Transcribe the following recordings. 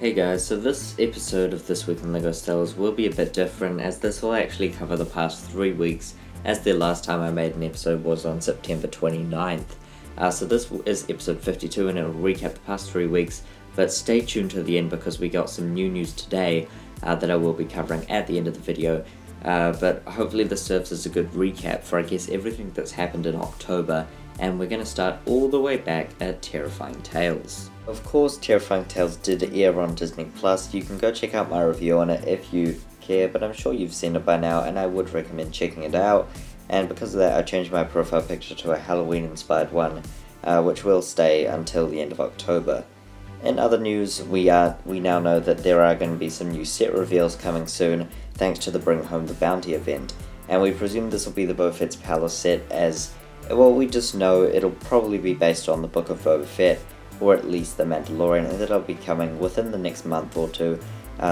Hey guys, so this episode of This Week in LEGO Star Wars will be a bit different, as this will actually cover the past 3 weeks, as the last time I made an episode was on September 29th. So this is episode 52 and it'll recap the past 3 weeks, but stay tuned to the end because we got some new news today that I will be covering at the end of the video. But hopefully this serves as a good recap for, I guess, everything that's happened in October, and we're going to start all the way back at Terrifying Tales. Of course, Terrifying Tales did air on Disney+. You can go check out my review on it if you care, but I'm sure you've seen it by now, and I would recommend checking it out. And because of that, I changed my profile picture to a Halloween-inspired one, which will stay until the end of October. In other news, we now know that there are going to be some new set reveals coming soon, thanks to the Bring Home the Bounty event. And we presume this will be the Boba Fett's Palace set, as, well, we just know it'll probably be based on the Book of Boba Fett, or at least The Mandalorian, and that'll be coming within the next month or two,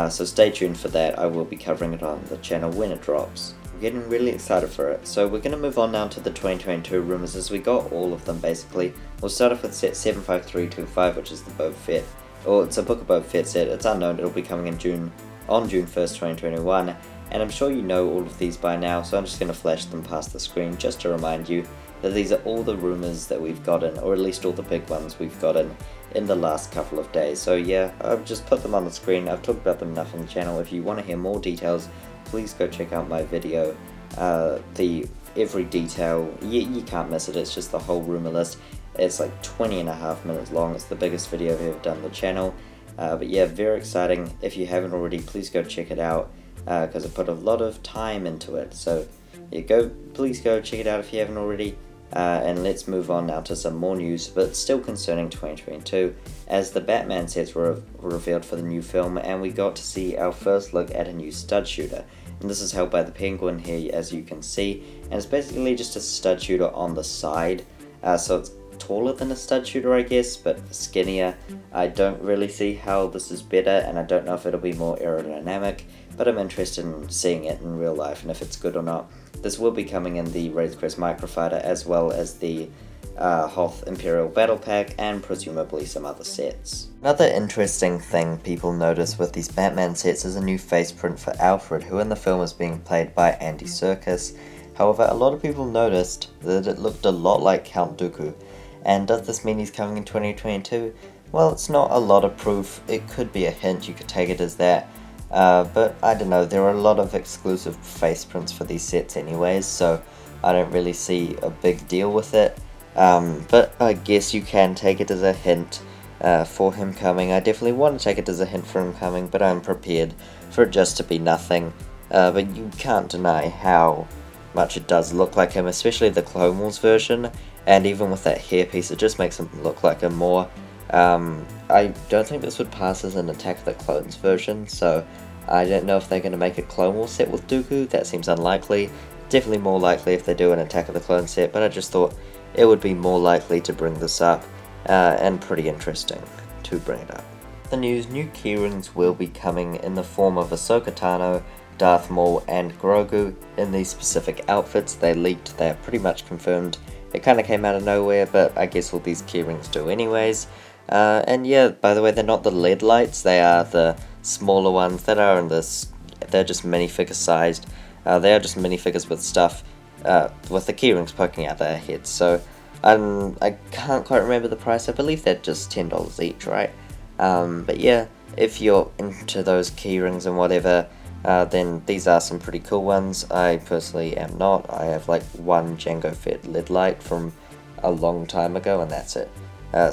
so stay tuned for that. I will be covering it on the channel when it drops. I'm getting really excited for it. So we're going to move on now to the 2022 rumours, as we got all of them basically. We'll start off with set 75325, which is the Boba Fett, or it's a Book of Boba Fett set. It's unknown, it'll be coming in on June 1st, 2021, and I'm sure you know all of these by now, so I'm just going to flash them past the screen just to remind you that these are all the rumours that we've gotten, or at least all the big ones we've gotten in the last couple of days. So yeah, I've just put them on the screen. I've talked about them enough on the channel. If you want to hear more details, please go check out my video. Every detail, you can't miss it. It's just the whole rumour list. It's like 20.5 minutes long. It's the biggest video I've ever done on the channel. But yeah, very exciting. If you haven't already, please go check it out, because I put a lot of time into it. So yeah, please go check it out if you haven't already. And let's move on now to some more news, but still concerning 2022, as the Batman sets were revealed for the new film, and we got to see our first look at a new stud shooter. And this is held by the Penguin here, as you can see, and it's basically just a stud shooter on the side, so it's taller than a stud shooter, I guess, but skinnier. I don't really see how this is better, and I don't know if it'll be more aerodynamic, but I'm interested in seeing it in real life and if it's good or not. This will be coming in the Razor Crest Microfighter, as well as the Hoth Imperial Battle Pack, and presumably some other sets. Another interesting thing people notice with these Batman sets is a new face print for Alfred, who in the film is being played by Andy Serkis. However, a lot of people noticed that it looked a lot like Count Dooku. And does this mean he's coming in 2022? Well, it's not a lot of proof. It could be a hint, you could take it as that. But I don't know, there are a lot of exclusive face prints for these sets anyways, so I don't really see a big deal with it. But I guess you can take it as a hint for him coming. I definitely want to take it as a hint for him coming, but I'm prepared for it just to be nothing. But you can't deny how much it does look like him, especially the Clone Wars version, and even with that hairpiece, it just makes him look like him more. I don't think this would pass as an Attack of the Clones version, so I don't know if they're going to make a Clone Wars set with Dooku. That seems unlikely. Definitely more likely if they do an Attack of the Clones set, but I just thought it would be more likely to bring this up, and pretty interesting to bring it up. The news: new Keyrings will be coming in the form of Ahsoka Tano, Darth Maul, and Grogu in these specific outfits. They leaked, they're pretty much confirmed. It kind of came out of nowhere, but I guess all these Keyrings do anyways. And yeah, by the way, they're not the LED lights, they are the smaller ones that are in this. They're just minifigure sized. They are just minifigures with stuff, with the Keyrings poking out their heads. So I can't quite remember the price. I believe they're just $10 each, right? But yeah, if you're into those Keyrings and whatever, then these are some pretty cool ones. I personally am not. I have like one Jango Fett LED light from a long time ago, and that's it.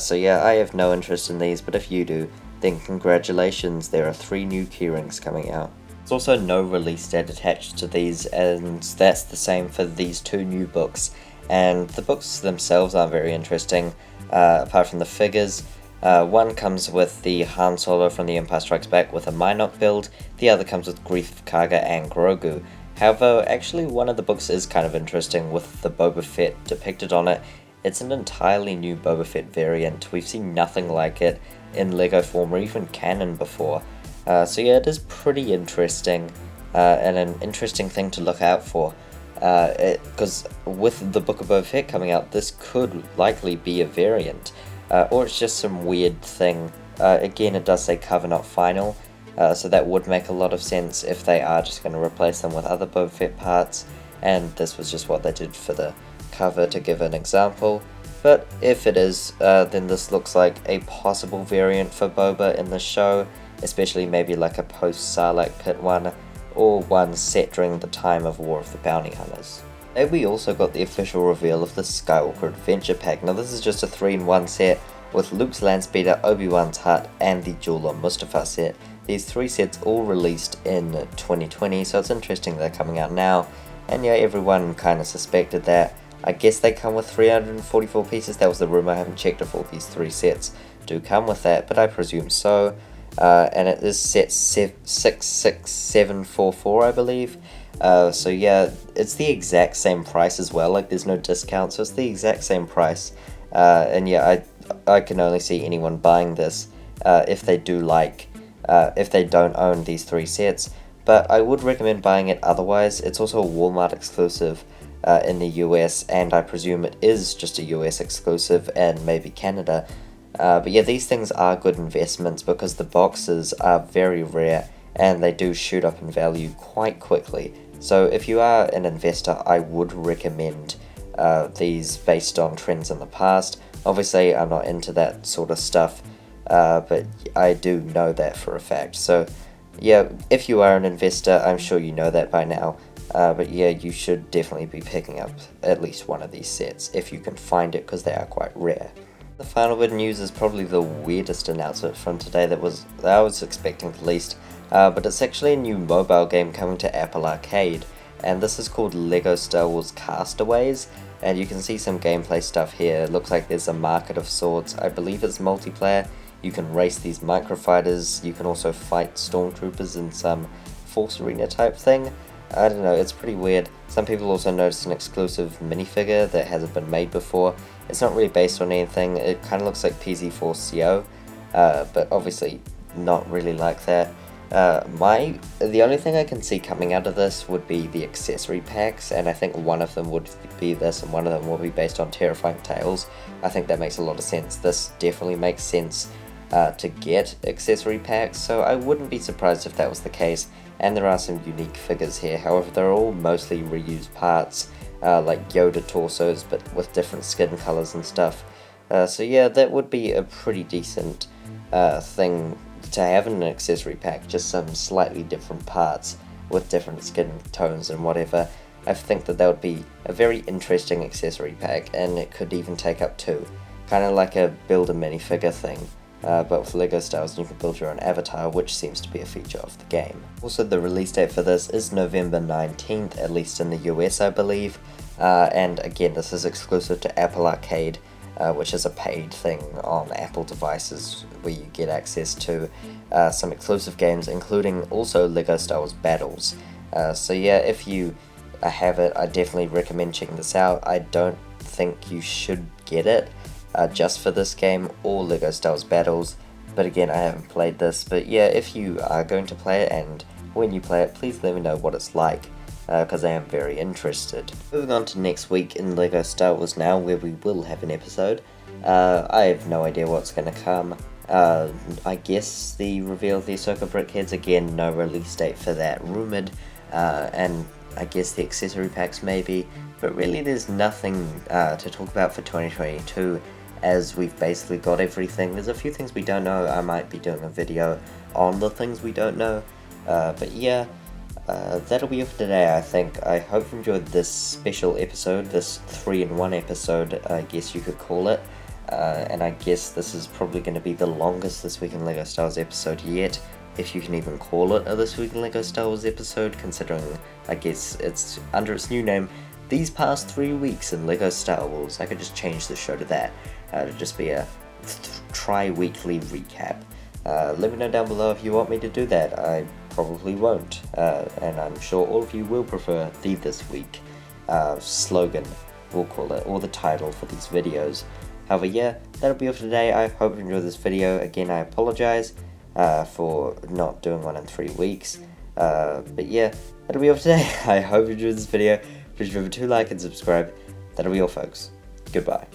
So yeah, I have no interest in these, but if you do, then congratulations, there are 3 new Keyrings coming out. There's also no release date attached to these, and that's the same for these 2 new books. And the books themselves aren't very interesting, apart from the figures. One comes with the Han Solo from The Empire Strikes Back with a Minot build, the other comes with Grief Karga and Grogu. However, actually one of the books is kind of interesting with the Boba Fett depicted on it. It's an entirely new Boba Fett variant. We've seen nothing like it in LEGO form or even canon before. So yeah, it is pretty interesting, and an interesting thing to look out for. Because with the Book of Boba Fett coming out, this could likely be a variant. Or it's just some weird thing Again, it does say cover not final, so that would make a lot of sense if they are just going to replace them with other Boba Fett parts, and this was just what they did for the cover to give an example. But if it is, then this looks like a possible variant for Boba in the show, especially maybe like a post-Sarlacc pit one, or one set during the time of War of the Bounty Hunters. And we also got the official reveal of the Skywalker Adventure Pack. Now this is just a 3-in-1 set with Luke's Landspeeder, Obi-Wan's Hut, and the Jeweler Mustafar set. These 3 sets all released in 2020, so it's interesting they're coming out now, and yeah, everyone kind of suspected that. I guess they come with 344 pieces, that was the rumor. I haven't checked if all these 3 sets do come with that, but I presume so. And it is set 66744, I believe. So yeah, it's the exact same price as well, like there's no discount, so it's the exact same price. And yeah, I can only see anyone buying this if they if they don't own these 3 sets, but I would recommend buying it otherwise. It's also a Walmart exclusive in the US, and I presume it is just a US exclusive and maybe Canada. But yeah, these things are good investments because the boxes are very rare and they do shoot up in value quite quickly. So if you are an investor, I would recommend these based on trends in the past. Obviously, I'm not into that sort of stuff, but I do know that for a fact. So yeah, if you are an investor, I'm sure you know that by now. But yeah, you should definitely be picking up at least one of these sets if you can find it, because they are quite rare. The final bit of news is probably the weirdest announcement from today that I was expecting the least, but it's actually a new mobile game coming to Apple Arcade, and this is called LEGO Star Wars Castaways, and you can see some gameplay stuff here. It looks like there's a market of sorts. I believe it's multiplayer. You can race these microfighters, you can also fight stormtroopers in some Force Arena type thing. I don't know, it's pretty weird. Some people also noticed an exclusive minifigure that hasn't been made before. It's not really based on anything, it kind of looks like PZ4CO, but obviously not really like that. The only thing I can see coming out of this would be the accessory packs, and I think one of them would be this and one of them will be based on Terrifying Tales. I think that makes a lot of sense. This definitely makes sense to get accessory packs, so I wouldn't be surprised if that was the case. And there are some unique figures here, however they're all mostly reused parts, like Yoda torsos but with different skin colours and stuff. So yeah, that would be a pretty decent thing to have in an accessory pack, just some slightly different parts with different skin tones and whatever. I think that would be a very interesting accessory pack, and it could even take up 2. Kind of like a build a minifigure thing. But with LEGO Star Wars, you can build your own avatar, which seems to be a feature of the game. Also, the release date for this is November 19th, at least in the US, I believe. And again, this is exclusive to Apple Arcade, which is a paid thing on Apple devices where you get access to some exclusive games, including also LEGO Star Wars Battles. So yeah, if you have it, I definitely recommend checking this out. I don't think you should get it just for this game or LEGO Star Wars Battles, but again, I haven't played this. But yeah, if you are going to play it, and when you play it, please let me know what it's like, because I am very interested. Moving on to next week in LEGO Star Wars Now, where we will have an episode. I have no idea what's going to come. I guess the reveal of the Ahsoka brickheads, again, no release date for that rumoured, and I guess the accessory packs maybe, but really there's nothing to talk about for 2022, as we've basically got everything. There's a few things we don't know. I might be doing a video on the things we don't know, but yeah, that'll be it for today, I think. I hope you enjoyed this special episode, this 3-in-1 episode, I guess you could call it, and I guess this is probably going to be the longest This Week in LEGO Star Wars episode yet, if you can even call it a This Week in LEGO Star Wars episode, considering, I guess, it's under its new name, These Past 3 Weeks in LEGO Star Wars. I could just change the show to that, to just be a tri-weekly recap. Let me know down below if you want me to do that. I probably won't, and I'm sure all of you will prefer the This Week slogan, we'll call it, or the title for these videos. However, yeah, that'll be all for today. I hope you enjoyed this video. Again, I apologise for not doing one in 3 weeks, but yeah, that'll be all for today. I hope you enjoyed this video. Please remember to like and subscribe. That'll be all, folks. Goodbye.